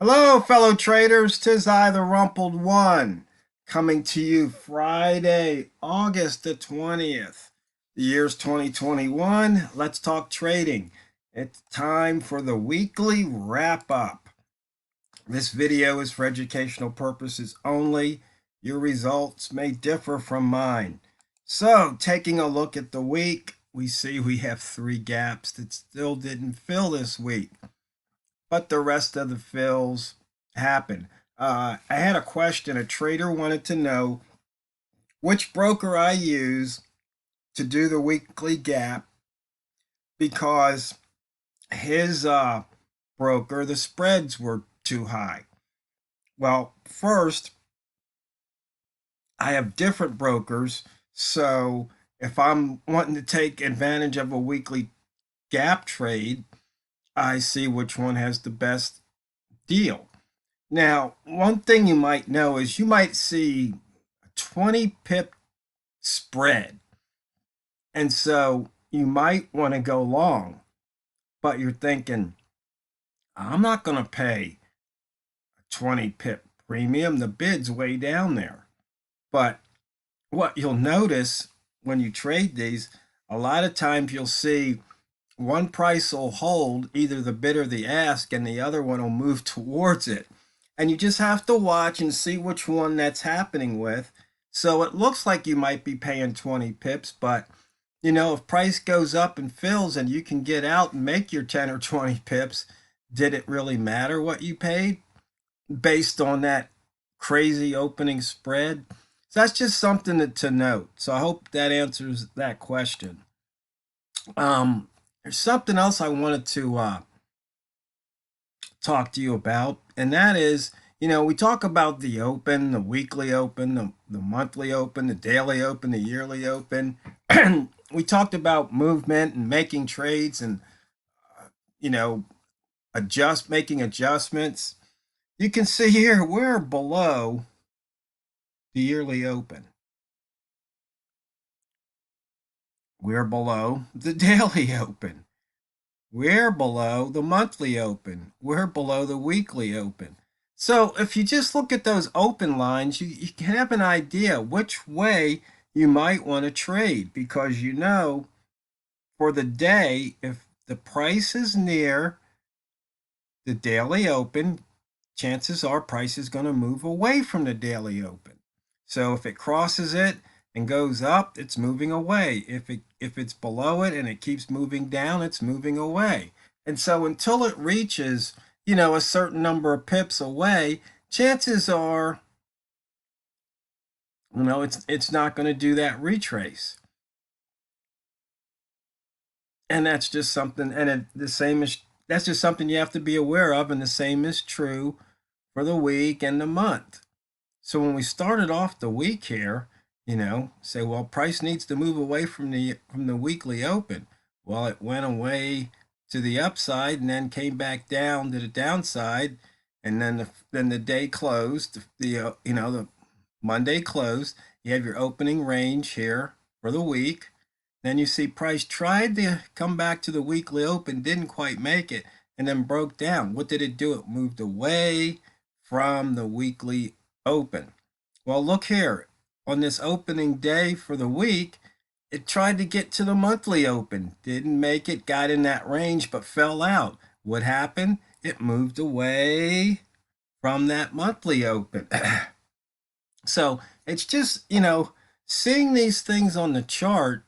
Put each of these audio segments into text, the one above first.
Hello, fellow traders. 'Tis I, TheRumpledOne, coming to you Friday, August the 20th. The year's 2021. Let's talk trading. It's time for the weekly wrap-up. This video is for educational purposes only. Your results may differ from mine. So, taking a look at the week, we see we have 3 gaps that still didn't fill this week, but the rest of the fills happen. I had a question. A trader wanted to know which broker I use to do the weekly gap because his broker, the spreads were too high. Well, first, I have different brokers. So if I'm wanting to take advantage of a weekly gap trade, I see which one has the best deal. Now, one thing you might know is you might see a 20 pip spread. And so you might want to go long, but you're thinking, I'm not going to pay a 20 pip premium. The bid's way down there. But what you'll notice when you trade these, a lot of times you'll see one price will hold, either the bid or the ask, and the other one will move towards it. And you just have to watch and see which one that's happening with. So it looks like you might be paying 20 pips, but if price goes up and fills and you can get out and make your 10 or 20 pips, did it really matter what you paid based on that crazy opening spread? So that's just something to note. So I hope that answers that question. There's something else I wanted to talk to you about, and that is, we talk about the open, the weekly open, the monthly open, the daily open, the yearly open. We talked about movement and making trades and, making adjustments. You can see here, we're below the yearly open. We're below the daily open. We're below the monthly open. We're below the weekly open. So if you just look at those open lines, you can have an idea which way you might want to trade, because for the day, if the price is near the daily open, chances are price is going to move away from the daily open. So if it crosses it and goes up, it's moving away. If it's below it and it keeps moving down, it's moving away. And so until it reaches, a certain number of pips away, chances are, it's not going to do that retrace. And that's just something, and that's just something you have to be aware of, and the same is true for the week and the month. So when we started off the week here, say, well, price needs to move away from the weekly open. Well, it went away to the upside and then came back down to the downside, and then the day closed. The Monday closed. You have your opening range here for the week. Then you see price tried to come back to the weekly open, didn't quite make it, and then broke down. What did it do? It moved away from the weekly open. Well, look here. On this opening day for the week, it tried to get to the monthly open. Didn't make it, got in that range, but fell out. What happened? It moved away from that monthly open. So it's just, seeing these things on the chart,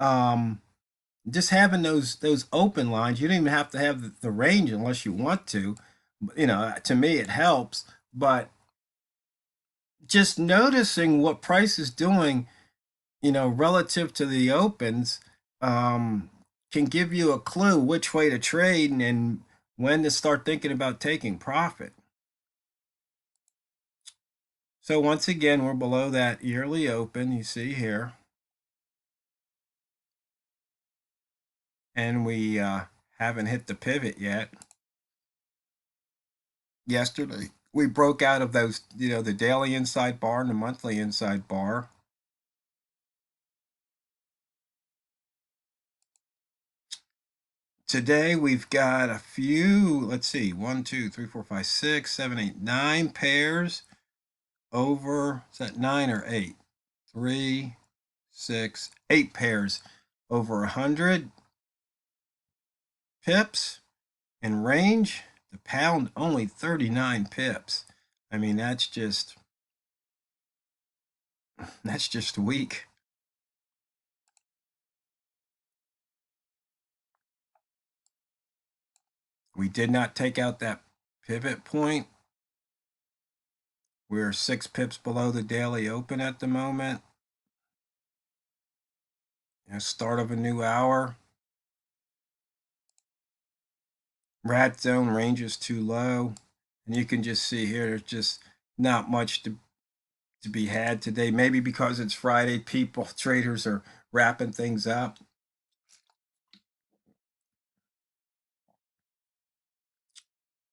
just having those open lines. You don't even have to have the range unless you want to. To me, it helps. But just noticing what price is doing, relative to the opens, can give you a clue which way to trade and when to start thinking about taking profit. So once again, we're below that yearly open, you see here. And we haven't hit the pivot yet. Yesterday, we broke out of those, the daily inside bar and the monthly inside bar. Today we've got a few, let's see, 1, 2, 3, 4, 5, 6, 7, 8, 9 pairs over, is that 9 or 8? 3, 6, 8 pairs over 100 pips in range. The pound only 39 pips. I mean, that's just weak. We did not take out that pivot point. We're 6 pips below the daily open at the moment. Start of a new hour. Rat zone range is too low. And you can just see here, there's just not much to be had today. Maybe because it's Friday, traders are wrapping things up.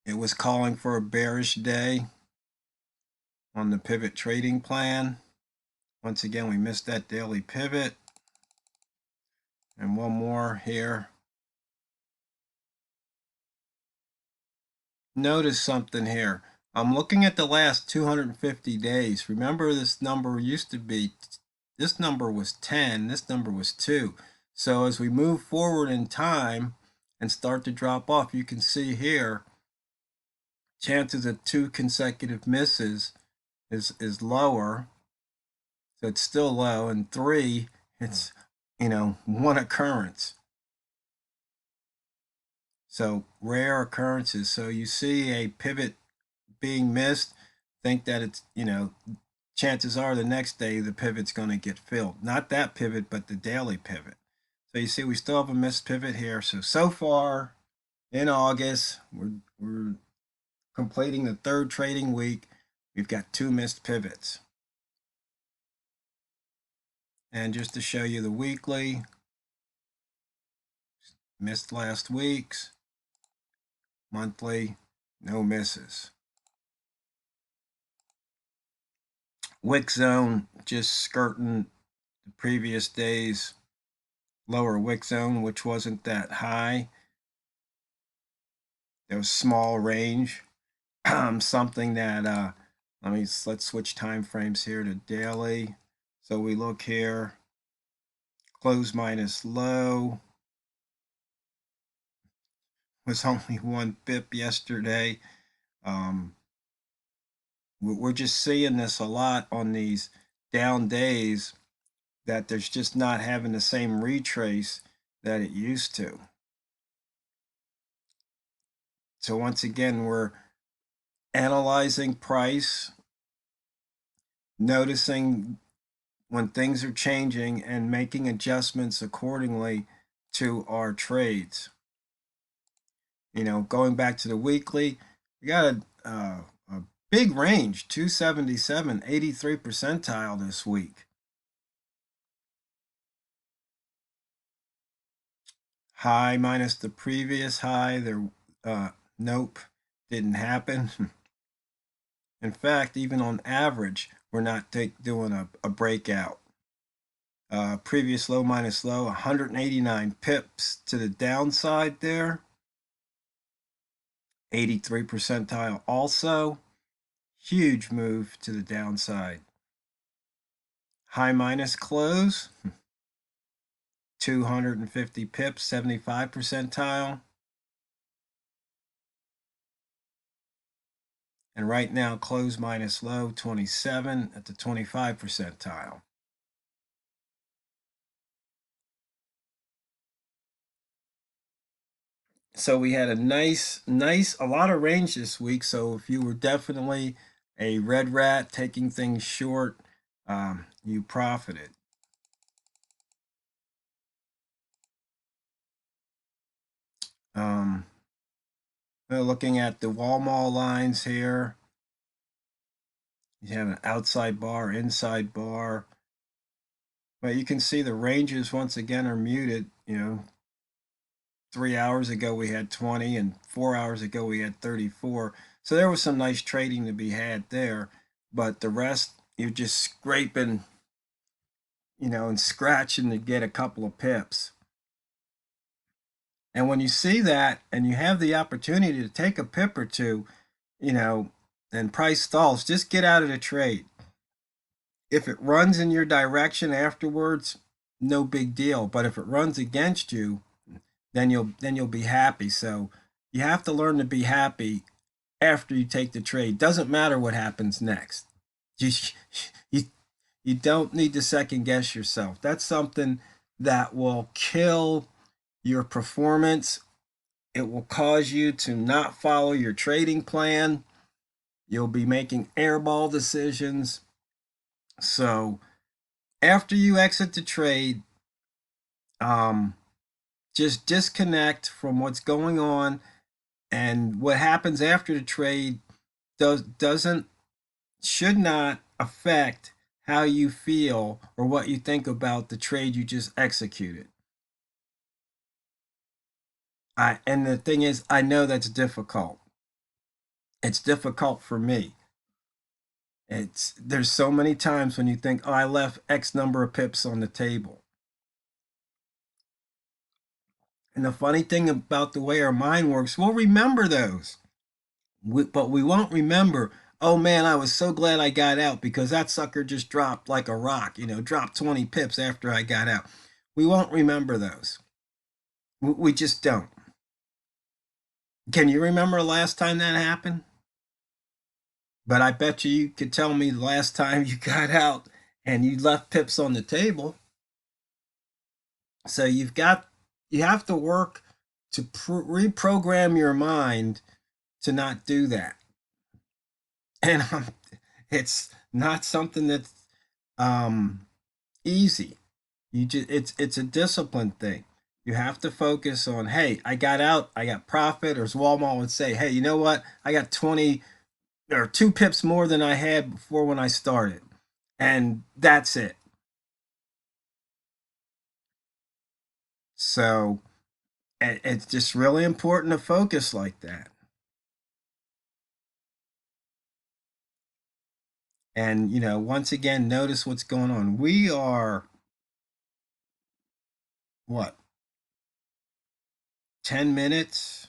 It was calling for a bearish day on the pivot trading plan. Once again, we missed that daily pivot. And one more here. Notice something here. I'm looking at the last 250 days. Remember, this number used to be, this number was 10, this number was 2. So as we move forward in time and start to drop off, you can see here, chances of 2 consecutive misses is lower. So it's still low. And 3, it's, 1 occurrence. So rare occurrences. So you see a pivot being missed, think that it's, chances are the next day the pivot's going to get filled. Not that pivot, but the daily pivot. So you see we still have a missed pivot here. So far in August, we're completing the 3rd trading week. We've got 2 missed pivots. And just to show you the weekly, missed last week's, monthly, no misses. Wick zone just skirting the previous day's lower wick zone, which wasn't that high. There was small range. Something that let's switch time frames here to daily. So we look here, close minus low was only 1 pip yesterday. We're just seeing this a lot on these down days, that there's just not having the same retrace that it used to. So once again, we're analyzing price, noticing when things are changing and making adjustments accordingly to our trades. Going back to the weekly, we got a big range, 277, 83 percentile this week. High minus the previous high, there, nope, didn't happen. In fact, even on average, we're not doing a breakout. Previous low minus low, 189 pips to the downside there. 83 percentile also. Huge move to the downside. High minus close, 250 pips, 75 percentile. And right now, close minus low, 27 at the 25 percentile. So we had a a lot of range this week. So if you were definitely a red rat taking things short, you profited. Looking at the wall mall lines here, you have an outside bar, inside bar. But you can see the ranges once again are muted. 3 hours ago we had 20, and 4 hours ago we had 34. So there was some nice trading to be had there. But the rest, you're just scraping, and scratching to get a couple of pips. And when you see that and you have the opportunity to take a pip or two, and price stalls, just get out of the trade. If it runs in your direction afterwards, no big deal. But if it runs against you, then you'll be happy. So you have to learn to be happy after you take the trade. Doesn't matter what happens next. You you, you don't need to second guess yourself. That's something that will kill your performance. It will cause you to not follow your trading plan. You'll be making airball decisions. So after you exit the trade, just disconnect from what's going on, and what happens after the trade doesn't should not affect how you feel or what you think about the trade you just executed. And the thing is, I know that's difficult. It's difficult for me. There's so many times when you think, oh, I left X number of pips on the table. And the funny thing about the way our mind works, we'll remember those. But we won't remember, oh man, I was so glad I got out because that sucker just dropped like a rock, dropped 20 pips after I got out. We won't remember those. We just don't. Can you remember the last time that happened? But I bet you could tell me the last time you got out and you left pips on the table. So you have to work to reprogram your mind to not do that. And it's not something that's easy. It's a discipline thing. You have to focus on, hey, I got out, I got profit, or as Walmart would say, hey, you know what? I got 20 or 2 pips more than I had before when I started. And that's it. So it's just really important to focus like that. And, once again, notice what's going on. We are, what, 10 minutes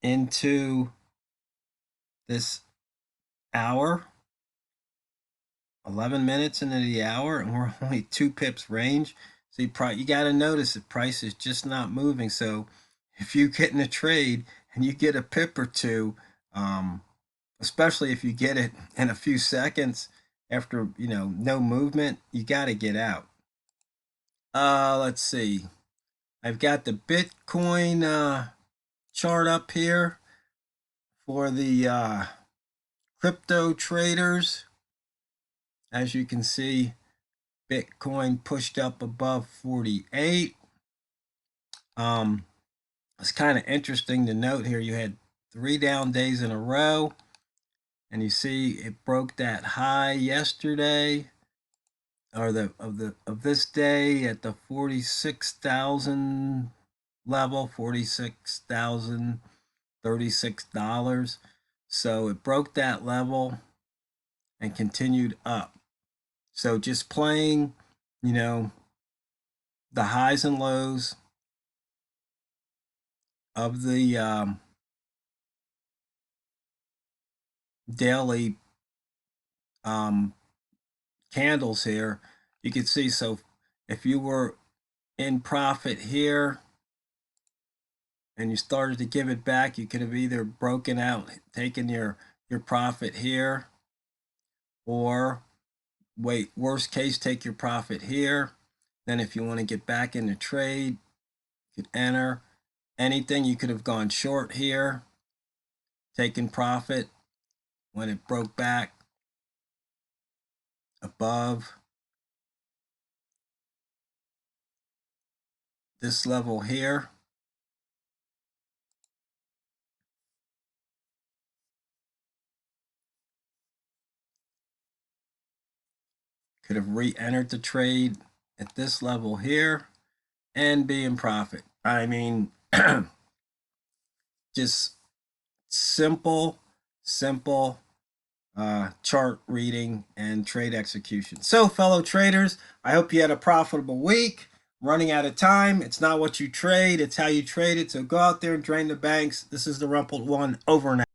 into this hour, 11 minutes into the hour, and we're only 2 pips range. So you got to notice the price is just not moving. So if you get in a trade and you get a pip or two, especially if you get it in a few seconds after, no movement, you got to get out. Let's see. I've got the Bitcoin chart up here for the crypto traders. As you can see, Bitcoin pushed up above 48. It's kind of interesting to note here. You had 3 down days in a row, and you see it broke that high yesterday, or of this day at the 46,000 level, $46,036. So it broke that level and continued up. So just playing, the highs and lows of the daily candles here, you can see. So if you were in profit here and you started to give it back, you could have either broken out, taken your profit here, or wait, worst case, take your profit here. Then if you want to get back in the trade, you could enter anything. You could have gone short here, taken profit when it broke back above this level here. Could have re-entered the trade at this level here and be in profit. I mean, just simple chart reading and trade execution. So, fellow traders, I hope you had a profitable week. running out of time. It's not what you trade, it's how you trade it. So go out there and drain the banks. This is the Rumpled One, over and out.